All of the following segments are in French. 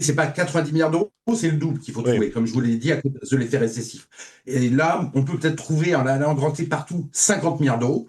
c'est pas 90 milliards d'euros, c'est le double qu'il faut Oui. trouver, comme je vous l'ai dit, à cause de l'effet récessif. Et là, on peut peut-être trouver, en allant gratter partout, 50 milliards d'euros,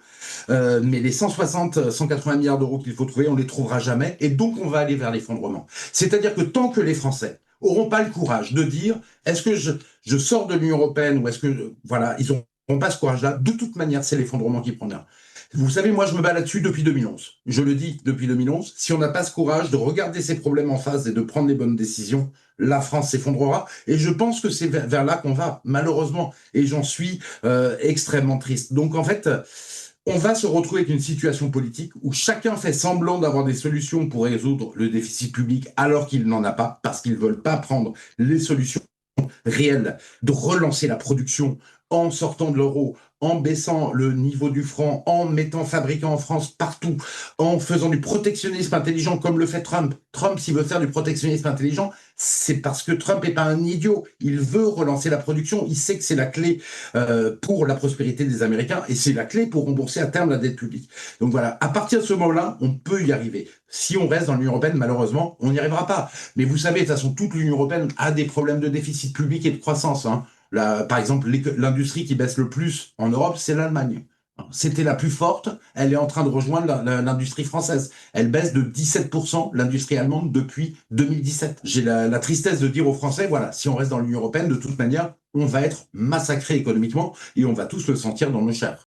mais les 160, 180 milliards d'euros qu'il faut trouver, on les trouvera jamais, et donc on va aller vers l'effondrement. C'est-à-dire que tant que les Français auront pas le courage de dire, est-ce que je sors de l'Union européenne, ou est-ce que, voilà, ils n'auront pas ce courage-là, de toute manière, c'est l'effondrement qui prendra. Vous savez, moi, je me bats là-dessus depuis 2011. Je le dis depuis 2011. Si on n'a pas ce courage de regarder ces problèmes en face et de prendre les bonnes décisions, la France s'effondrera. Et je pense que c'est vers là qu'on va, malheureusement. Et j'en suis extrêmement triste. Donc, en fait, on va se retrouver avec une situation politique où chacun fait semblant d'avoir des solutions pour résoudre le déficit public alors qu'il n'en a pas, parce qu'ils ne veulent pas prendre les solutions réelle de relancer la production en sortant de l'euro, en baissant le niveau du franc, en mettant fabricants en France partout, en faisant du protectionnisme intelligent comme le fait Trump. Trump, s'il veut faire du protectionnisme intelligent, c'est parce que Trump n'est pas un idiot. Il veut relancer la production. Il sait que c'est la clé pour la prospérité des Américains et c'est la clé pour rembourser à terme la dette publique. Donc voilà, à partir de ce moment-là, on peut y arriver. Si on reste dans l'Union européenne, malheureusement, on n'y arrivera pas. Mais vous savez, de toute façon, toute l'Union européenne a des problèmes de déficit public et de croissance. Hein. Là, par exemple, l'industrie qui baisse le plus en Europe, c'est l'Allemagne. C'était la plus forte, elle est en train de rejoindre l'industrie française. Elle baisse de 17% l'industrie allemande depuis 2017. J'ai la tristesse de dire aux Français, voilà, si on reste dans l'Union européenne, de toute manière, on va être massacré économiquement et on va tous le sentir dans nos chairs.